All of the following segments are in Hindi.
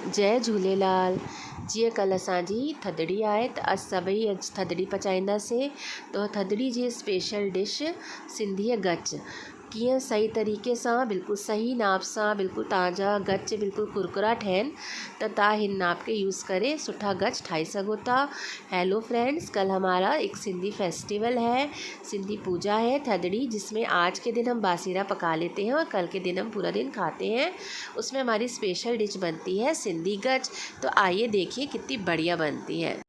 जय झूलेलाल। जीअं कल्ह असांजी थधिड़ी आहे त अॼु सभई थधिड़ी पचाईंदासीं। तो थधिड़ी जी स्पेशल डिश सिंधीअ गच। कीअं सही तरीक़े सां बिल्कुलु सही नाप सां बिल्कुलु तव्हांजा गच बिल्कुलु कुरकुरा ठहनि त तव्हां हिन नाप के यूज़ करे सुठा गच ठाही सघो था। हेलो फ्रेंड्स, कल हमारा एक सिंधी फेस्टिवल है, सिंधी पूजा है थधिड़ी, जिसमें आज के दिन हम बासीरा पका लेते हैं और कल के दिन हम पूरा दिन खाते हैं। उसमें हमारी स्पेशल डिश बनती है सिंधी गच। तो आइए देखिए कितनी बढ़िया बनती है।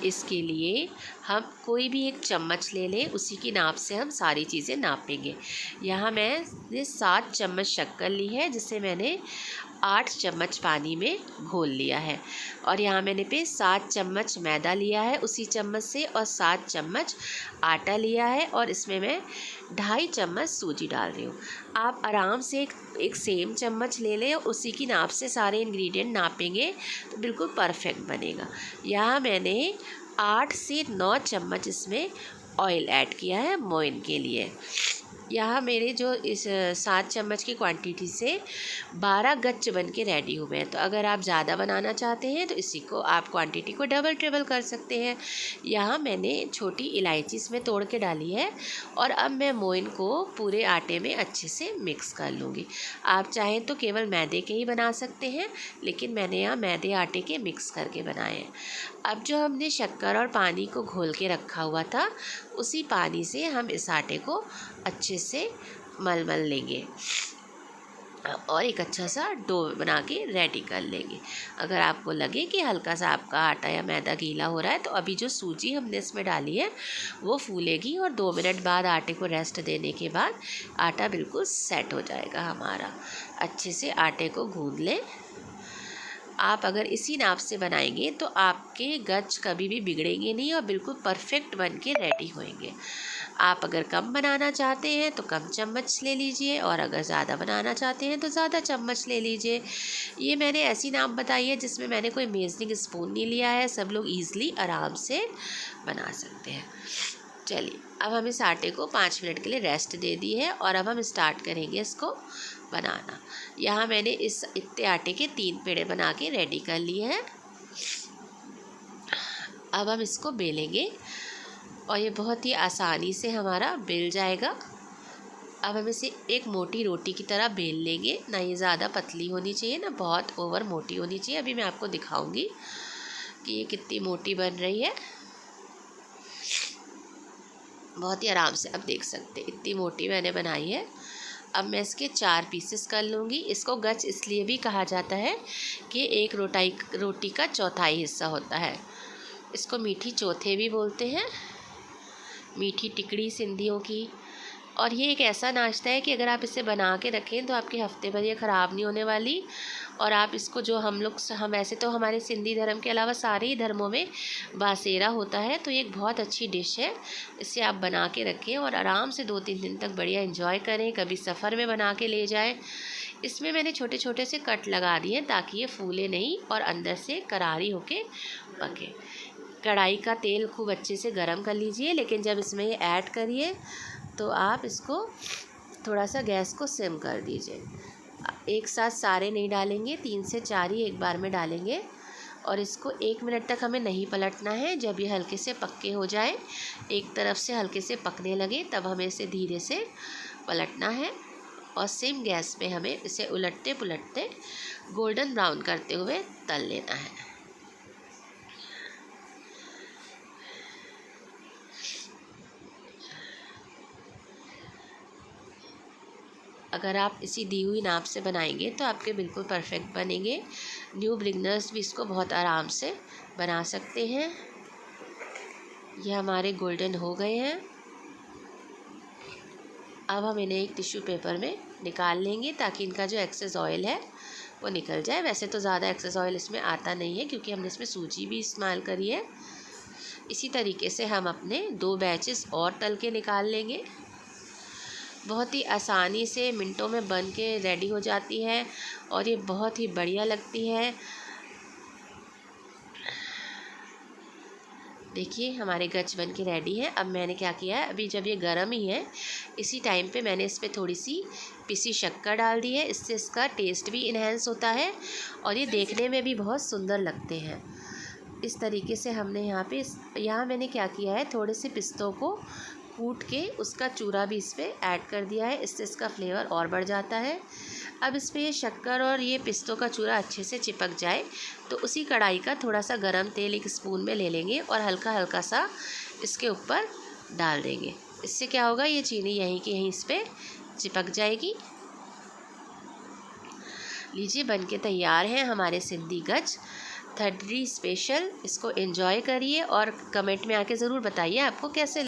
इसके लिए हम कोई भी एक चम्मच ले लें, उसी की नाप से हम सारी चीज़ें नापेंगे। यहाँ मैंने 7 चम्मच शक्कर ली है, जिसे मैंने 8 चम्मच पानी में घोल लिया है। और यहाँ मैंने 7 चम्मच मैदा लिया है उसी चम्मच से, और 7 चम्मच आटा लिया है, और इसमें मैं 2.5 चम्मच सूजी डाल रही हूँ। आप आराम से एक सेम चम्मच ले लें, उसी की नाप से सारे इंग्रेडिएंट नापेंगे तो बिल्कुल परफेक्ट बनेगा। यहाँ मैंने 8 से 9 चम्मच इसमें ऑयल ऐड किया है मोइन के लिए। यहाँ मेरे जो इस 7 चम्मच की क्वांटिटी से 12 गच बन के रेडी हुए हैं। तो अगर आप ज़्यादा बनाना चाहते हैं तो इसी को आप क्वांटिटी को डबल ट्रिपल कर सकते हैं। यहाँ मैंने छोटी इलायची इसमें तोड़ के डाली है, और अब मैं मोइन को पूरे आटे में अच्छे से मिक्स कर लूँगी। आप चाहें तो केवल मैदे के ही बना सकते हैं, लेकिन मैंने यहाँ मैदे आटे के मिक्स करके बनाए हैं। अब जो हमने शक्कर और पानी को घोल के रखा हुआ था, उसी पानी से हम इस आटे को अच्छे से मल लेंगे और एक अच्छा सा डो बना के रेडी कर लेंगे। अगर आपको लगे कि हल्का सा आपका आटा या मैदा गीला हो रहा है, तो अभी जो सूजी हमने इसमें डाली है वो फूलेगी, और 2 मिनट बाद आटे को रेस्ट देने के बाद आटा बिल्कुल सेट हो जाएगा हमारा। अच्छे से आटे को गूंद लें। आप अगर इसी नाप से बनाएंगे तो आपके गच कभी भी बिगड़ेंगे नहीं और बिल्कुल परफेक्ट बन के रेडी होंगे। आप अगर कम बनाना चाहते हैं तो कम चम्मच ले लीजिए, और अगर ज़्यादा बनाना चाहते हैं तो ज़्यादा चम्मच ले लीजिए। ये मैंने ऐसी नाप बताई है जिसमें मैंने कोई मेजरिंग स्पून नहीं लिया है। सब लोग ईज़िली आराम से बना सकते हैं। चलिए, अब हम इस आटे को 5 मिनट के लिए रेस्ट दे दी है, और अब हम स्टार्ट करेंगे इसको बनाना। यहाँ मैंने इस इतने आटे के 3 पेड़े बना के रेडी कर लिए हैं। अब हम इसको बेलेंगे, और ये बहुत ही आसानी से हमारा बेल जाएगा। अब हम इसे एक मोटी रोटी की तरह बेल लेंगे। ना ये ज़्यादा पतली होनी चाहिए, ना बहुत ओवर मोटी होनी चाहिए। अभी मैं आपको दिखाऊंगी कि ये कितनी मोटी बन रही है। बहुत ही आराम से आप देख सकते हैं, इतनी मोटी मैंने बनाई है। अब मैं इसके 4 पीसेस कर लूँगी। इसको गच इसलिए भी कहा जाता है कि एक रोटी का चौथाई हिस्सा होता है। इसको मीठी चौथे भी बोलते हैं, मीठी टिकड़ी सिंधियों की। और ये एक ऐसा नाश्ता है कि अगर आप इसे बना के रखें तो आपके हफ्ते भर ये ख़राब नहीं होने वाली। और आप इसको जो हम ऐसे तो हमारे सिंधी धर्म के अलावा सारे ही धर्मों में बासेरा होता है, तो ये एक बहुत अच्छी डिश है। इसे आप बना के रखें और आराम से 2-3 दिन तक बढ़िया एंजॉय करें। कभी सफ़र में बना के ले जाएं। इसमें मैंने छोटे छोटे से कट लगा दिए ताकि ये फूले नहीं और अंदर से करारी होके पके। कढ़ाई का तेल खूब अच्छे से गरम कर लीजिए, लेकिन जब इसमें ये ऐड करिए तो आप इसको थोड़ा सा गैस को सिम कर दीजिए। एक साथ सारे नहीं डालेंगे, 3 से 4 ही एक बार में डालेंगे। और इसको 1 मिनट तक हमें नहीं पलटना है। जब ये हल्के से पक्के हो जाए, एक तरफ से हल्के से पकने लगे, तब हमें इसे धीरे से पलटना है, और सिम गैस पे हमें इसे उलटते पुलटते गोल्डन ब्राउन करते हुए तल लेना है। अगर आप इसी दी हुई नाप से बनाएंगे तो आपके बिल्कुल परफेक्ट बनेंगे। न्यू बिगिनर्स भी इसको बहुत आराम से बना सकते हैं। ये हमारे गोल्डन हो गए हैं। अब हम इन्हें एक टिश्यू पेपर में निकाल लेंगे ताकि इनका जो एक्सेस ऑयल है वो निकल जाए। वैसे तो ज़्यादा एक्सेस ऑयल इसमें आता नहीं है, क्योंकि हमने इसमें सूजी भी इस्तेमाल करी है। इसी तरीके से हम अपने 2 बैचेस और तल के निकाल लेंगे। बहुत ही आसानी से मिनटों में बन के रेडी हो जाती है, और ये बहुत ही बढ़िया लगती है। देखिए हमारे गच बन के रेडी है। अब मैंने क्या किया है, अभी जब ये गर्म ही है इसी टाइम पे मैंने इस पर थोड़ी सी पिसी शक्कर डाल दी है। इससे इसका टेस्ट भी इन्हेंस होता है और ये देखने में भी बहुत सुंदर लगते हैं। इस तरीके से हमने यहाँ मैंने क्या किया है, थोड़े से पिस्तों को कूट के उसका चूरा भी इस पर ऐड कर दिया है। इससे इसका फ्लेवर और बढ़ जाता है। अब इस पर ये शक्कर और ये पिस्तों का चूरा अच्छे से चिपक जाए तो उसी कढ़ाई का थोड़ा सा गरम तेल एक स्पून में ले लेंगे और हल्का हल्का सा इसके ऊपर डाल देंगे। इससे क्या होगा, ये चीनी यहीं की यहीं इस पर चिपक जाएगी। लीजिए बनके तैयार है हमारे सिंधी गच थदड़ी स्पेशल। इसको एंजॉय करिए और कमेंट में आके ज़रूर बताइए आपको कैसे